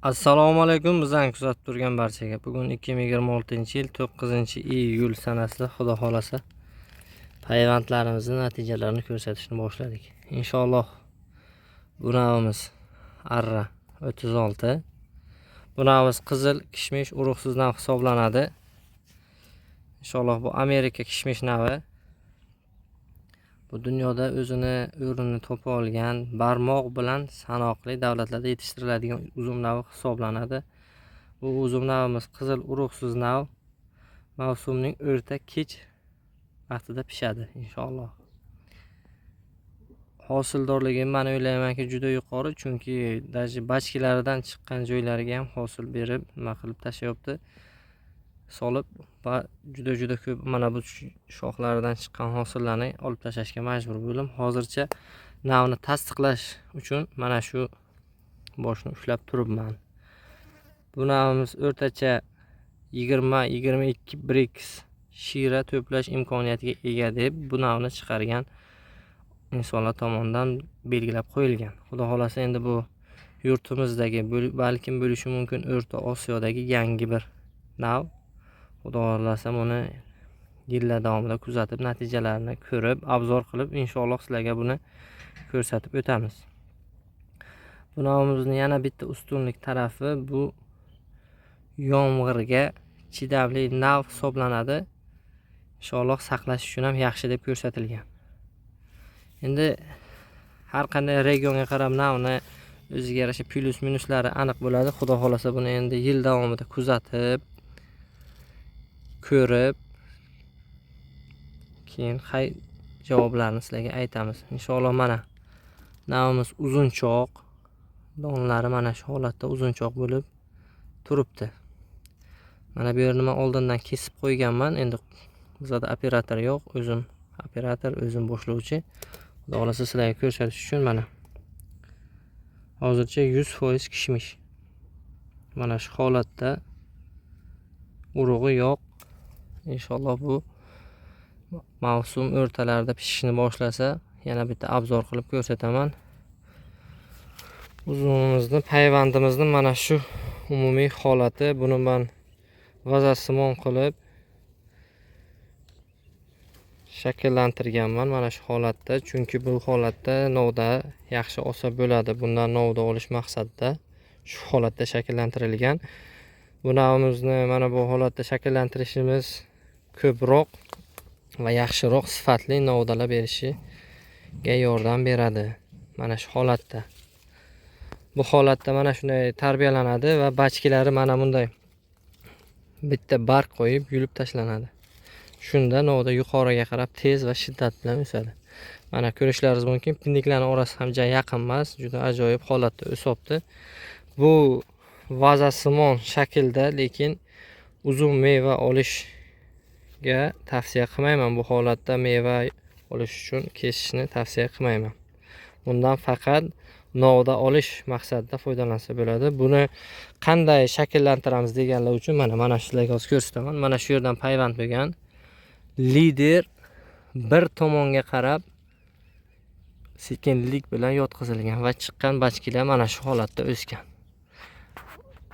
Assalomu alaykum, bizani kuzatib turgan barchaga. Bugun 2026-yil 9-iyul sanasida Xudo xolasa payvandlarimizning natijalarini ko'rsatishni boshladik. Inshaalloh bu navimiz Arra 36. Bu navimiz qizil kishmish urug'siz nav hisoblanadi. Inshaalloh bu Amerika kishmish navi. Bu dunyoda o'zini o'rnini topa olgan, barmoq bilan sanoqli davlatlarda yetishtiriladigan uzum navi hisoblanadi. Bu uzum navimiz qizil urug'siz nav mavsumning o'rta kech vaqtida pishadi inshaalloh. Hosildorligi men o'ylaymanki juda yuqori, chunki даже bachkilaridan chiqqan joylariga ham hosil berib, nima qilib tashlayapti. Solib va juda ko'p mana bu shoxlaridan chiqqan hosillarni olib tashlashga majbur bo'ldim. Hozircha navni tasdiqlash uchun mana shu boshni ushlab turibman. Bu navimiz o'rtacha 20-22 briks shira to'plash imkoniyatiga ega deb bu navni chiqargan insonlar tomonidan belgilab qo'yilgan. Xudo xolasa endi bu yurtimizdagi, balkim bo'lishi mumkin O'rta Osiyodagi yangi bir nav. Xudo xolasa buni yillar davomida kuzatib, natijalarini ko'rib, obzor qilib, inshaalloh sizlarga buni ko'rsatib o'tamiz. Bu navimizning yana bitta ustunlik tarafi bu yomg'irga chidamli nav hisoblanadi. Inshaalloh saqlash uchun ham yaxshi deb ko'rsatilgan. Endi har qanday regionga qarab navni o'ziga yarasha plyus minuslari aniq bo'ladi. Xudo xolasa buni endi yil davomida kuzatib, ko'rib, keyin javoblarni sizlarga aytamiz. Inshaalloh mana navimiz uzunchoq, donlari mana shu holatda uzunchoq bo'lib turibdi. Mana bu yerni men oldindan kesib qo'yganman. Endi bizda operator yo'q, o'zim operator, o'zim boshlovchi. Xudo xolasa sizlarga ko'rsatish uchun mana hozircha 100% kishmish. Mana shu holatda urug'i yo'q. Inshaalloh bu mavsum o'rtalarida pishishni boshlasa yana bitta obzor qilib ko'rsataman. Uzumimizni, payvandimizni mana shu umumiy holati. Buni men vazasimon qilib shakllantirganman mana shu holatda, chunki bu holatda novda yaxshi olsa bo'ladi. Bundan novda olish maqsadida shu holatda shakllantirilgan. Bu navimizni mana bu holatda shakllantirishimiz ko'proq va yaxshiroq sifatli novdalar berishiga yordam beradi. Mana shu holatda. Bu holatda mana shunday tarbiyalanadi va bachkilari mana bunday bitta barg qo'yib yulib tashlanadi. Shunda novda yuqoriga qarab tez va shiddat bilan o'sadi. Mana ko'rishlaringiz mumkin, pinniklarning orasi ham yaqin emas, juda ajoyib holatda o'sibdi. Bu vazasimon shaklda, lekin uzun meva olishga tavsiya qilmayman. Bu holatda meva olish uchun kesishni tavsiya qilmayman. Bundan faqat novda olish maqsadida foydalansa bo'ladi. Buni qanday shakllantiramiz deganlar uchun mana sizlarga hozir ko'rsataman. Mana shu yerdan payvand bo'lgan lider bir tomonga qarab sekinlik bilan yotqizilgan va chiqqan bachkilar mana shu holatda o'sgan.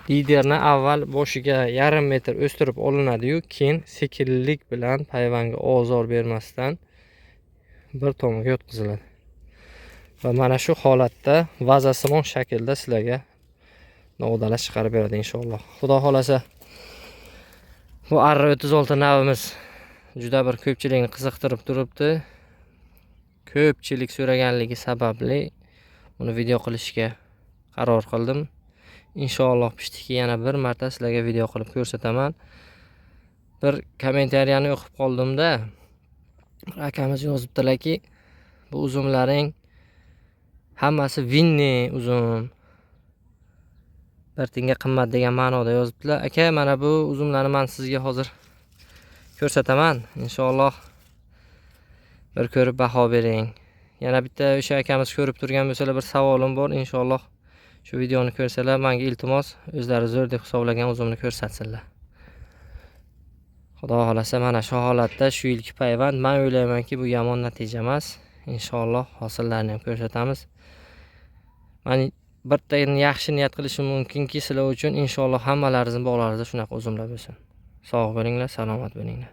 Liderni avval boshiga 1,5 metr o'stirib olinadi-yu, keyin sekinlik bilan payvandga ozor bermasdan bir tomonga yotqiziladi. Va mana shu holatda vazasimon shaklda sizlarga novdalar chiqarib beradi inshaalloh. Xudo xolasa bu Arra 36 navimiz juda bir ko'pchilikni qiziqtirib turibdi. Ko'pchilik so'raganligi sababli uni video qilishga qaror qildim. Inshaalloh pishdiki yana bir marta sizlarga video qilib ko'rsataman. Bir kommentariyani o'qib qoldimda, akamiz yozibdilarki, bu uzumlaring hammasi vinni uzum, bir tinga qimmat degan ma'noda yozibdilar. Aka, mana bu uzumlarni men sizga hozir ko'rsataman. Inshaalloh bir ko'rib baho bering. Yana bitta o'sha akamiz ko'rib turgan bo'lsalar bir savolim bor. Inshaalloh shu videoni ko'rsalar, menga iltimos o'zlari zo'r deb hisoblagan uzumni ko'rsatsinlar. Xudo xolasa mana shu holatda shu yilgi payvand, men o'ylaymanki bu yomon natija emas. Inshaalloh hosillarni ham ko'rsatamiz. Men bitta yaxshi niyat qilishim mumkinki, sizlar uchun inshaalloh hammalaringizni bog'laringizda shunaqa uzumlar bo'lsin. Sog' bo'linglar, salomat bo'linglar.